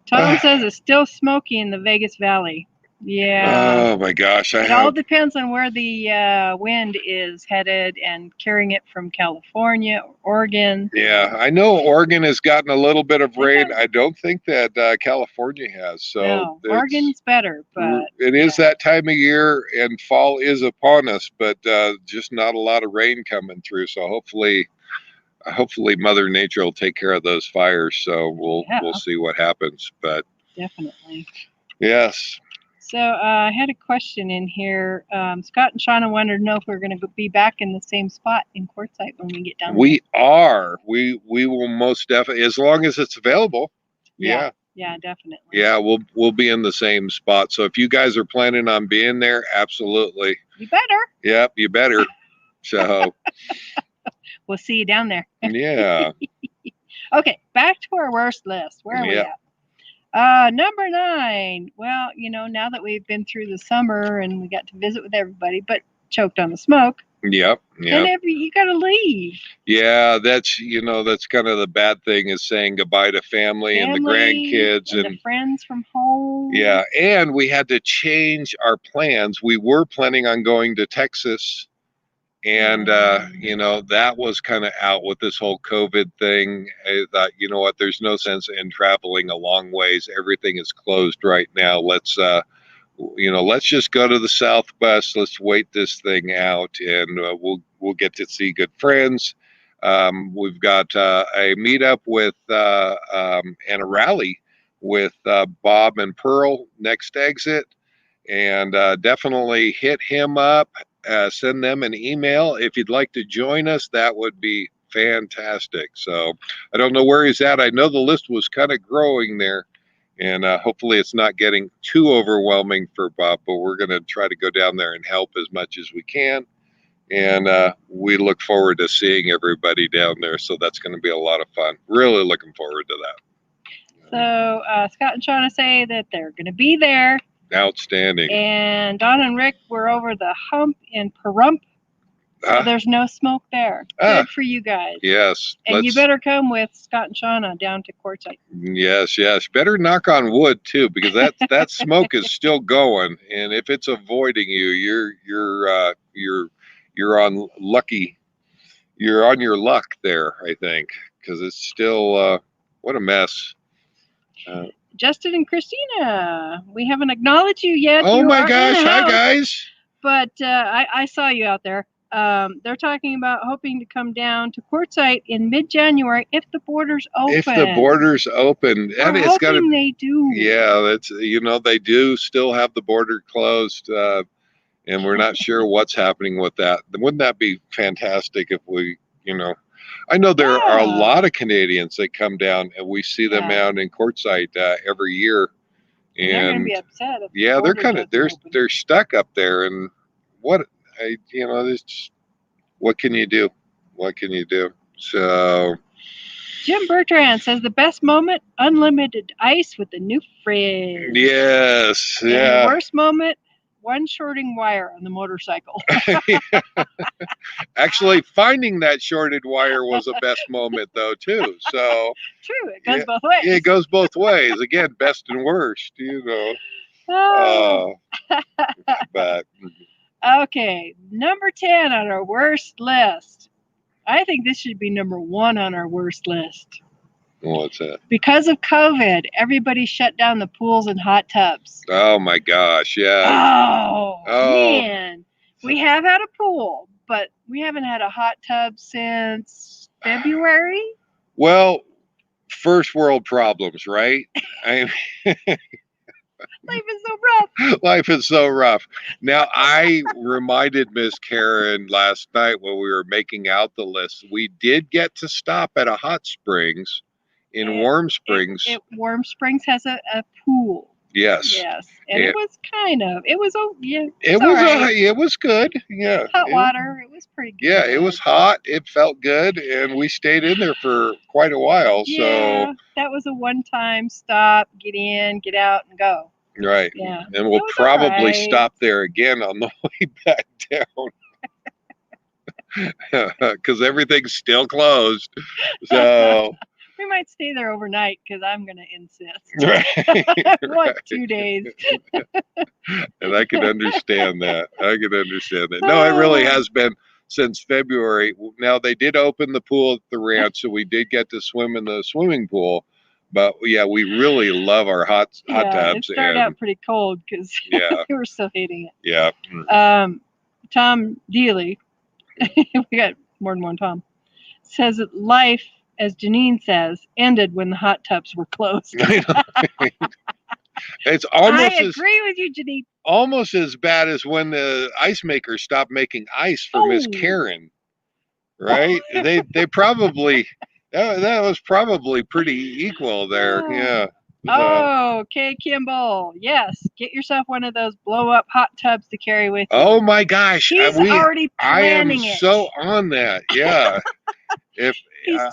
Tom says it's still smoky in the Vegas Valley. Yeah. Oh my gosh. It all depends on where the wind is headed and carrying it from California or Oregon. Yeah, I know Oregon has gotten a little bit of rain. I don't think that California has. So no, Oregon's better, but it is that time of year, and fall is upon us, but just not a lot of rain coming through. So hopefully Mother Nature will take care of those fires. So we'll see what happens. But definitely. Yes. So I had a question in here. Scott and Shauna wanted to know if we're going to be back in the same spot in Quartzsite when we get down there. We are. We will most definitely, as long as it's available. Yeah. Yeah, definitely. Yeah, we'll be in the same spot. So if you guys are planning on being there, absolutely. You better. Yep, you better. So we'll see you down there. Yeah. Okay, back to our worst list. Where are we at? Number 9. Well, now that we've been through the summer and we got to visit with everybody, but choked on the smoke. Yep. And you got to leave. Yeah, that's kind of the bad thing, is saying goodbye to family and the grandkids and the friends from home. Yeah, and we had to change our plans. We were planning on going to Texas, and that was kind of out with this whole COVID thing. I thought, you know what, there's no sense in traveling a long ways. Everything is closed right now. Let's just go to the Southwest. Let's wait this thing out, and we'll get to see good friends. We've got a meetup with and a rally with Bob and Pearl next exit, and definitely hit him up. Send them an email if you'd like to join us. That would be fantastic. So I don't know where he's at. I know the list was kind of growing there. And hopefully it's not getting too overwhelming for Bob, but we're going to try to go down there and help as much as we can. And we look forward to seeing everybody down there. So that's going to be a lot of fun. Really looking forward to that. So Scott and Shauna say that they're going to be there. Outstanding. And Don and Rick were over the hump in Pahrump. So there's no smoke there. Good for you guys. Yes. And you better come with Scott and Shauna down to Quartzsite. Yes. Better knock on wood too, because that smoke is still going, and if it's avoiding you, you're on lucky. You're on your luck there, I think, because it's still what a mess. Justin and Christina, we haven't acknowledged you yet. Oh my gosh! Hi guys. But I saw you out there. They're talking about hoping to come down to Quartzsite in mid-January if the borders open. If the borders open, and it's hoping they do. Yeah, that's they do still have the border closed, and we're not sure what's happening with that. Wouldn't that be fantastic if we, I know there are a lot of Canadians that come down, and we see them out in Quartzsite every year. And they're going to be upset. Yeah, they're kind of they're stuck up there, and what can you do? What can you do? So Jim Bertrand says the best moment, unlimited ice with the new fridge. Yes, and the worst moment, one shorting wire on the motorcycle. Actually, finding that shorted wire was a best moment, though, too. So True, it goes yeah, both ways. it goes both ways. Again, best and worst, Oh. But Okay, number 10 on our worst list. I think this should be number 1 on our worst list. what's that? Because of COVID, everybody shut down the pools and hot tubs. Oh my gosh, yeah. Oh, Oh. man. We have had a pool, but we haven't had a hot tub since February. Well, first world problems, right? Life is so rough. Life is so rough. Now, I reminded Miss Karen last night when we were making out the list, we did get to stop at a hot springs in Warm Springs. Warm Springs has a pool. Yes. Yes. And it was it was it was good. Yeah. Hot water. It was pretty good. Yeah, it was hot. It felt good, and we stayed in there for quite a while. Yeah, so that was a one-time stop, get in, get out, and go. Right. Yeah. And we'll probably stop there again on the way back down. Because everything's still closed. So we might stay there overnight because I'm going to insist. Right. What, 2 days? And I can understand that. No, it really has been since February. Now, they did open the pool at the ranch, so we did get to swim in the swimming pool. But yeah, we really love our hot tubs. It started out pretty cold because we were still hating it. Yeah. Tom Dealey, we got more than one Tom, says that life, as Janine says, ended when the hot tubs were closed. It's almost. I agree with you, Janine. Almost as bad as when the ice makers stopped making ice for Miss Karen, right? They probably. That was probably pretty equal there. Yeah. Okay, Kimball. Yes, get yourself one of those blow-up hot tubs to carry with you. Oh my gosh! He's already planning it. I am so on that. Yeah. He's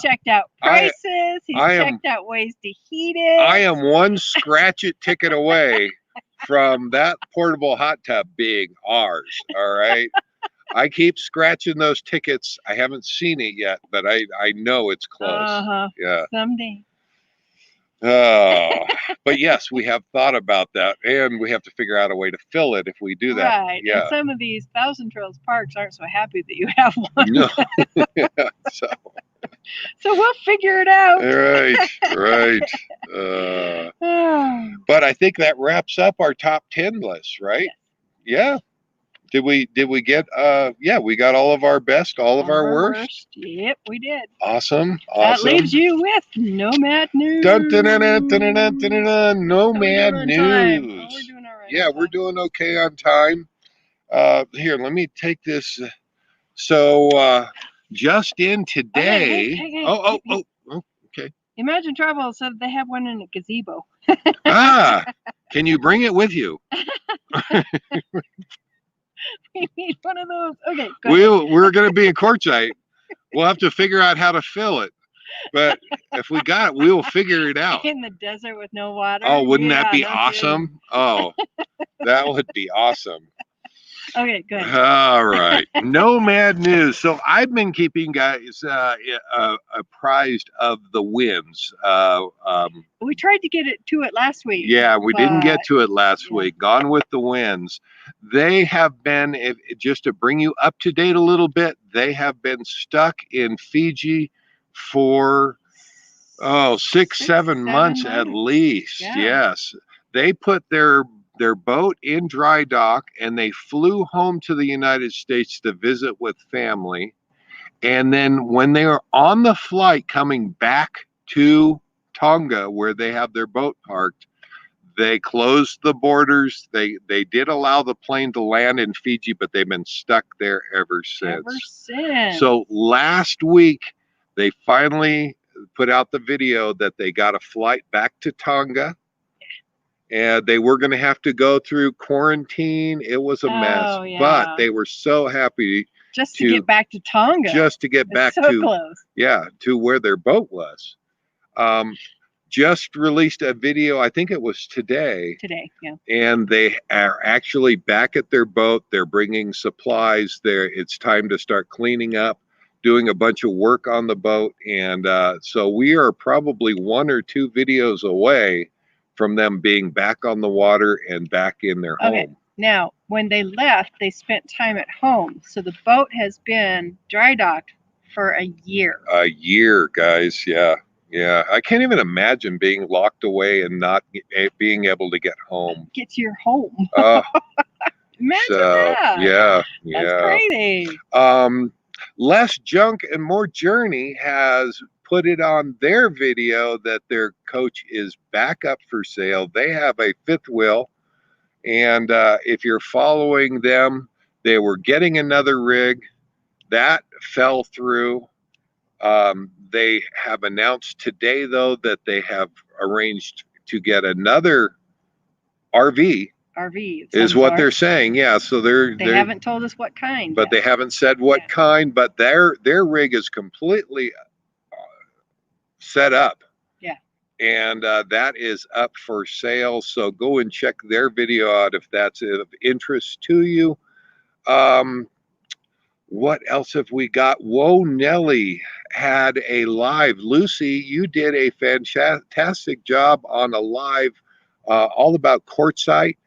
checked out prices. He's checked out ways to heat it. I am one scratch-it ticket away from that portable hot tub being ours. All right. I keep scratching those tickets. I haven't seen it yet, but I know it's close. Yeah. Someday. But yes, we have thought about that, and we have to figure out a way to fill it if we do that. Right. Yeah. And some of these Thousand Trails parks aren't so happy that you have one. No. So we'll figure it out. Right. But I think that wraps up our top 10 list, right? Yes. Yeah. Did we get we got all of our best, all of our worst? Yep, we did. Awesome. That leaves you with Nomad News. Nomad News. We're doing all right. Yeah, we're doing okay on time. Here, let me take this. So just in today. Hey. Okay. Imagine Travel said they have one in a gazebo. Can you bring it with you? We need one of those. Okay, we're going to be in Quartzsite. We'll have to figure out how to fill it. But if we got it, we will figure it out. In the desert with no water. Oh, wouldn't that be awesome? Oh, that would be awesome. Okay, good. All right. Nomad News. So I've been keeping guys apprised of the winds. We tried to get to it last week. Yeah, we didn't get to it last week. Gone with the winds. They have been, just to bring you up to date a little bit, they have been stuck in Fiji for 6-7 months at least. Yeah. Yes. They put their boat in dry dock and they flew home to the United States to visit with family. And then when they were on the flight coming back to Tonga, where they have their boat parked, they closed the borders. They did allow the plane to land in Fiji, but they've been stuck there ever since. So last week, they finally put out the video that they got a flight back to Tonga. And they were going to have to go through quarantine. It was a mess, but they were so happy just to get back to Tonga. Just to get back to close. To where their boat was. just released a video. I think it was today. Yeah. And they are actually back at their boat. They're bringing supplies there. It's time to start cleaning up, doing a bunch of work on the boat. And so we are probably 1 or 2 videos away from them being back on the water and back in their home. Now, when they left, they spent time at home. So the boat has been dry docked for a year. A year, guys. Yeah. Yeah. I can't even imagine being locked away and not being able to get home. Get to your home. Imagine So, that. yeah. That's crazy. Less Junk and More Journey has put it on their video that their coach is back up for sale. They have a 5th wheel. And if you're following them, they were getting another rig. That fell through. They have announced today, though, that they have arranged to get another RV. Is what they're saying. Yeah, so they haven't told us what kind. But they haven't said what kind. But their rig is completely set up. Yeah. And that is up for sale. So go and check their video out if that's of interest to you. What else have we got? Whoa, Nelly had a live. Lucy, you did a fantastic job on a live all about Quartzsite.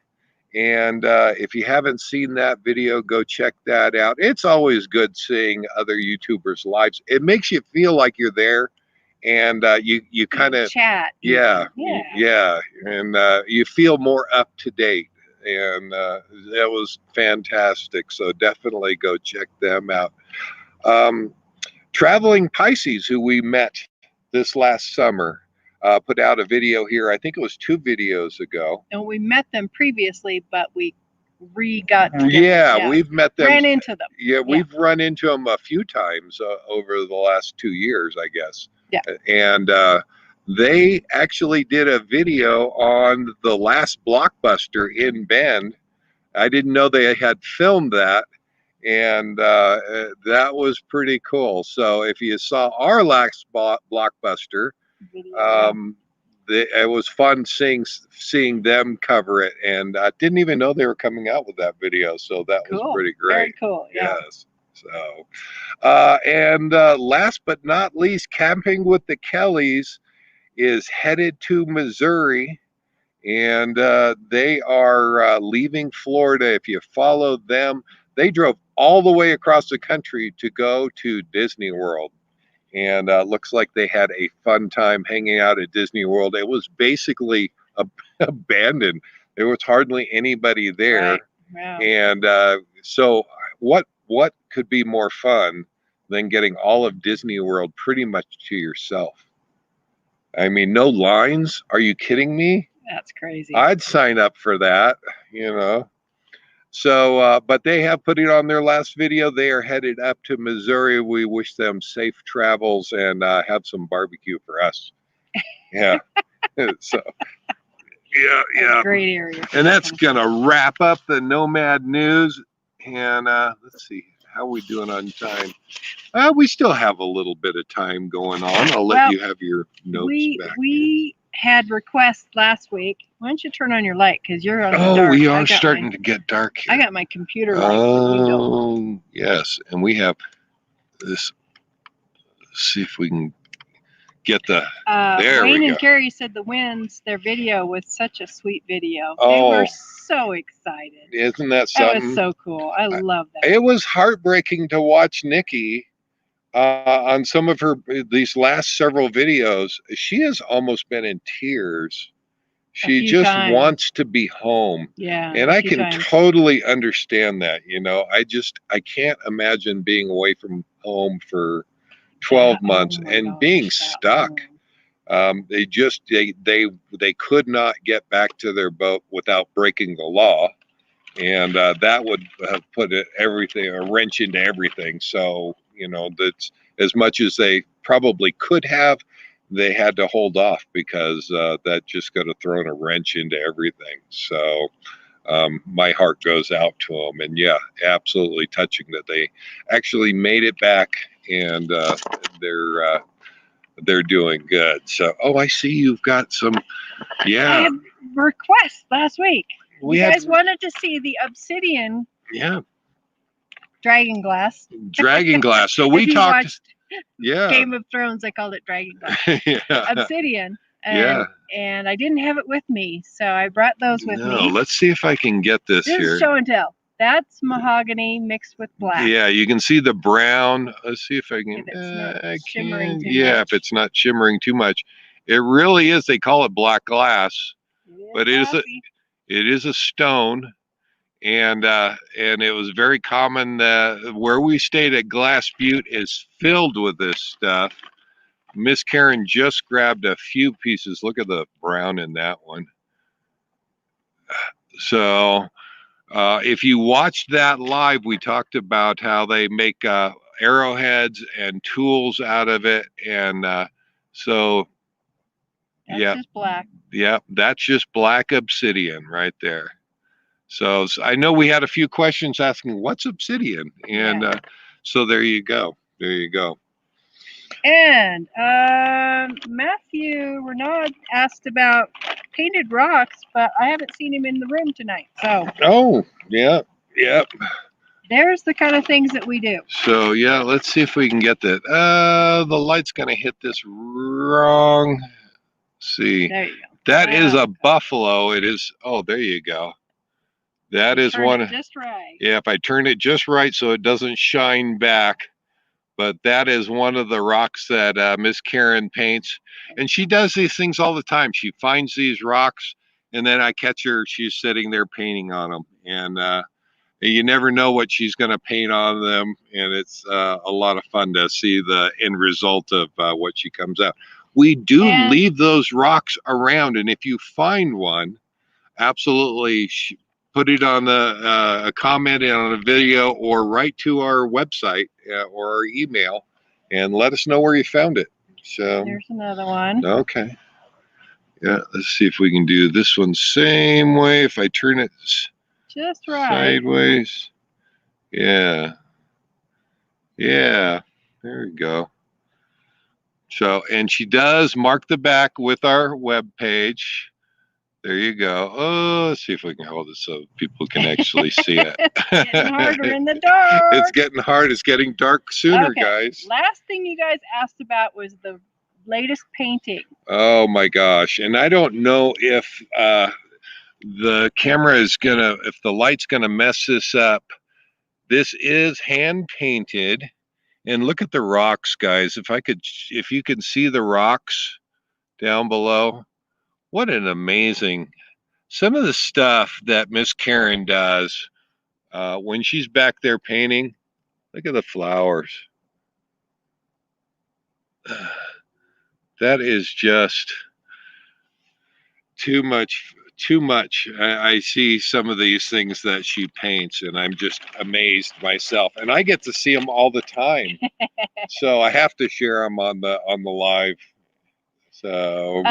And if you haven't seen that video, go check that out. It's always good seeing other YouTubers' lives. It makes you feel like you're there. And you kind of chat. Yeah. And you feel more up to date. And that was fantastic. So definitely go check them out. Traveling Pisces, who we met this last summer, put out a video here. I think it was 2 videos ago. And we met them previously, but we got together. Yeah, we've met them. Ran into them. Yeah, we've run into them a few times over the last 2 years, I guess. Yeah. And they actually did a video on the last Blockbuster in Bend. I didn't know they had filmed that, and that was pretty cool. So if you saw our last Blockbuster, it was fun seeing them cover it, and I didn't even know they were coming out with that video. So that was pretty great. Very cool. Yeah. Yes. So, and last but not least, Camping with the Kellys is headed to Missouri, and they are leaving Florida. If you follow them, they drove all the way across the country to go to Disney World, and looks like they had a fun time hanging out at Disney World. It was basically abandoned. There was hardly anybody there. Right. Wow. And so what could be more fun than getting all of Disney World pretty much to yourself? I mean, no lines. Are you kidding me? That's crazy. I'd sign up for that, So, but they have put it on their last video. They are headed up to Missouri. We wish them safe travels and have some barbecue for us. Yeah. So, yeah. Great area. And that's going to wrap up the Nomad News. And let's see. How are we doing on time? We still have a little bit of time going on. I'll let you have your notes back. We had requests last week. Why don't you turn on your light? Because you're on the dark. We are starting to get dark here. I got my computer light. Oh, yes. And we have this. Let's see if we can get the. There Wayne we go. And Carrie said the Winds, their video was such a sweet video. They were so excited. Isn't that something? That was so cool. I love that. It was heartbreaking to watch Nikki on some of these last several videos. She has almost been in tears. She just wants to be home. Yeah. And I can totally understand that. I can't imagine being away from home for 12 months and being stuck. They could not get back to their boat without breaking the law, and that would have put a wrench into everything. So that's as much as they probably could have, they had to hold off because that just could have thrown a wrench into everything. So my heart goes out to them, and yeah, absolutely touching that they actually made it back, and they're they're doing good. So, oh, I see you've got some. I Yeah, had requests last week. we You had. guys wanted to see the obsidian Yeah, dragon glass. dragon glass. So If we you talked. watched Yeah, Game of Thrones, I called it dragon glass. yeah, Obsidian. yeah. And I didn't have it with me, so I brought those with No, me. let's see if I can get this This here. is show and tell. That's mahogany mixed with black. Yeah, you can see the brown. Let's see if I can. If it's not I shimmering can. too Yeah, much. if it's not shimmering too much, it really is. They call it black glass, but Classy. it is a stone, and it was very common. Where we stayed at Glass Butte is filled with this stuff. Miss Karen just grabbed a few pieces. Look at the brown in that one. So. If you watched that live, we talked about how they make arrowheads and tools out of it, and so That's yeah, just black. yeah, that's just black obsidian right there. So I know we had a few questions asking what's obsidian, and so there you go, there you go. And Matthew Renaud asked about painted rocks, but I haven't seen him in the room tonight. So Oh, yeah, yep. There's the kind of things that we do. So yeah, let's see if we can get that. The light's gonna hit this wrong. Let's see. There you go. That is a buffalo. It is. Oh, there you go. That is Turn one. it just right. Yeah, if I turn it just right so it doesn't shine back. But that is one of the rocks that Miss Karen paints. And she does these things all the time. She finds these rocks, and then I catch her. She's sitting there painting on them. And you never know what she's going to paint on them. And it's a lot of fun to see the end result of what she comes out. We do leave those rocks around, and if you find one, absolutely put it on a comment on a video or write to our website or our email and let us know where you found it. So there's another one. Okay. Yeah, let's see if we can do this one same way. If I turn it just right sideways. Yeah. Yeah. There we go. So, and she does mark the back with our web page. There you go. Oh, let's see if we can hold it so people can actually see it. It's getting harder in the dark. It's getting hard. It's getting dark sooner, guys. Last thing you guys asked about was the latest painting. Oh my gosh. And I don't know if the camera is gonna, if the light's gonna mess this up. This is hand painted. And look at the rocks, guys. If you can see the rocks down below, what an amazing, some of the stuff that Miss Karen does when she's back there painting. Look at the flowers. That is just too much. Too much. I see some of these things that she paints, and I'm just amazed myself. And I get to see them all the time, so I have to share them on the live. So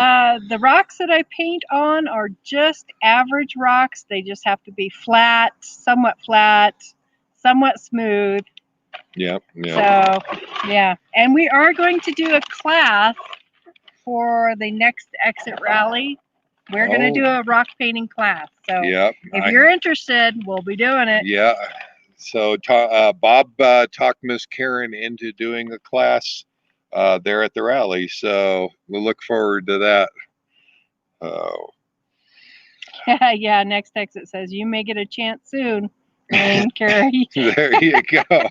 the rocks that I paint on are just average rocks. They just have to be flat, somewhat smooth. Yep. So yeah, and we are going to do a class for the next exit rally. We're going to do a rock painting class. So if you're interested, we'll be doing it. Yeah. So Bob talked Miss Karen into doing a class there at the rally. So we'll look forward to that. Yeah, next exit says, you may get a chance soon, Wayne Carey. There you go.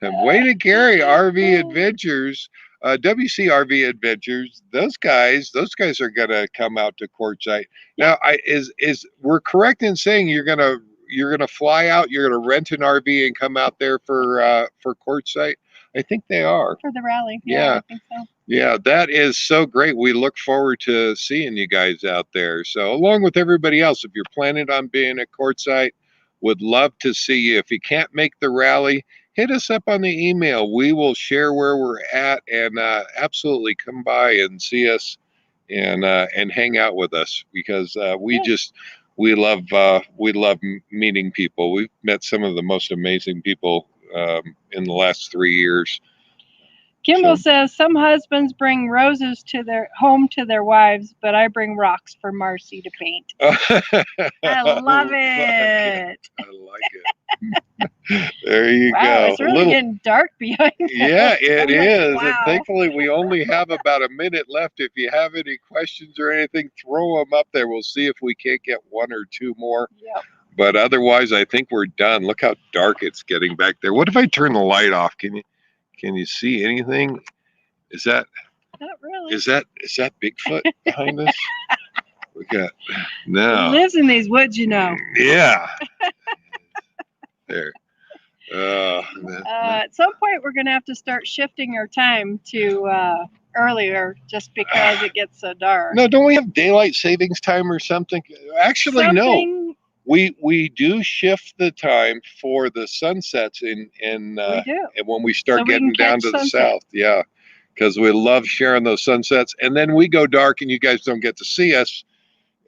And Wayne and Carey RV Adventures. WC RV Adventures, those guys are gonna come out to Quartzsite. Now, we're correct in saying you're gonna fly out, you're gonna rent an RV and come out there for Quartzsite? I think they are. For the rally. Yeah. I think so. Yeah, that is so great. We look forward to seeing you guys out there. So along with everybody else, if you're planning on being at Quartzsite, would love to see you. If you can't make the rally, hit us up on the email. We will share where we're at and absolutely come by and see us and hang out with us because we love meeting people. We've met some of the most amazing people in the last 3 years. Kimball So- says some husbands bring roses to their home to their wives, but I bring rocks for Marcy to paint. I love it. I like it. There you Wow, go. it's really getting dark behind us. Yeah, it I'm like, is. And wow. thankfully, we only have about a minute left. If you have any questions or anything, throw them up there. We'll see if we can't get one or two more. Yep. But otherwise, I think we're done. Look how dark it's getting back there. What if I turn the light off? Can you see anything? Is that Not really. is that Bigfoot behind us? We got He no. lives in these woods, you know. Yeah. There. At some point, we're going to have to start shifting our time to earlier just because it gets so dark. No, don't we have daylight savings time or something? Actually, no. Something We do shift the time for the sunsets we do. and when we start So we getting can down catch to the sunsets. south. Yeah. Because we love sharing those sunsets. And then we go dark and you guys don't get to see us.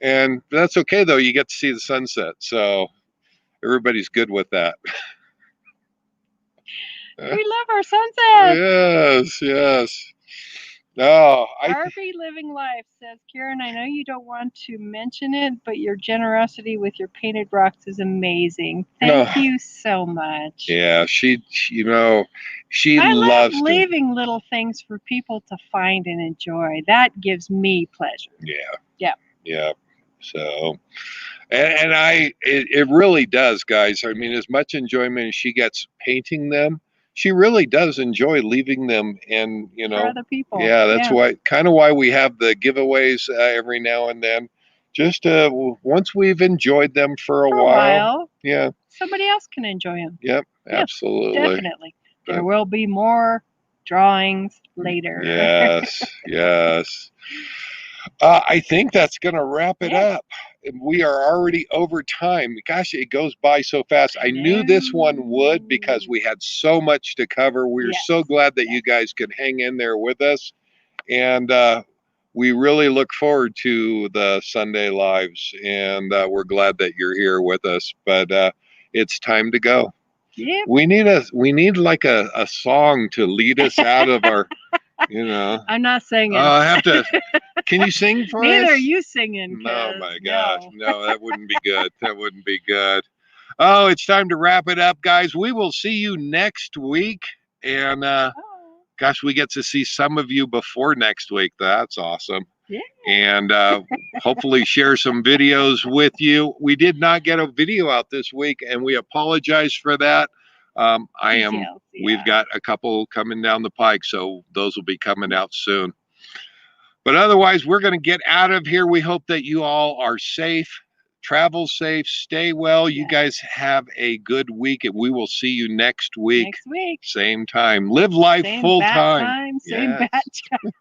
And that's okay though. You get to see the sunset. So everybody's good with that. We love our sunsets. Yes. No, RV Living Life says, Karen, I know you don't want to mention it, but your generosity with your painted rocks is amazing. Thank you so much. yeah, she I love loves to. leaving little things for people to find and enjoy. That gives me pleasure. Yeah. So, and it really does, guys. I mean, as much enjoyment as she gets painting them, she really does enjoy leaving them, and For other people. yeah, that's why we have the giveaways every now and then. Just once we've enjoyed them for a while, yeah, somebody else can enjoy them. yep, Yeah, absolutely, definitely. There will be more drawings later. Yes. I think that's going to wrap it up. We are already over time. Gosh, it goes by so fast. I knew this one would because we had so much to cover. We're so glad that you guys could hang in there with us. And we really look forward to the Sunday lives. And we're glad that you're here with us. But it's time to go. Yep. We need like a song to lead us out of our, I'm not singing. I have to. Can you sing for us? Neither are you singing. Oh my gosh. No, that wouldn't be good. That wouldn't be good. Oh, it's time to wrap it up, guys. We will see you next week. And gosh, we get to see some of you before next week. That's awesome. Yeah. And hopefully share some videos with you. We did not get a video out this week, and we apologize for that. We've got a couple coming down the pike, so those will be coming out soon. But otherwise, we're going to get out of here. We hope that you all are safe, travel safe, stay well. You guys have a good week, and we will see you next week. Next week. Same time. Live life full time. Same bat time.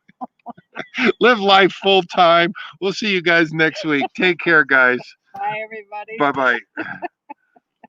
Live life full time. We'll see you guys next week. Take care, guys. Bye, everybody. Bye-bye.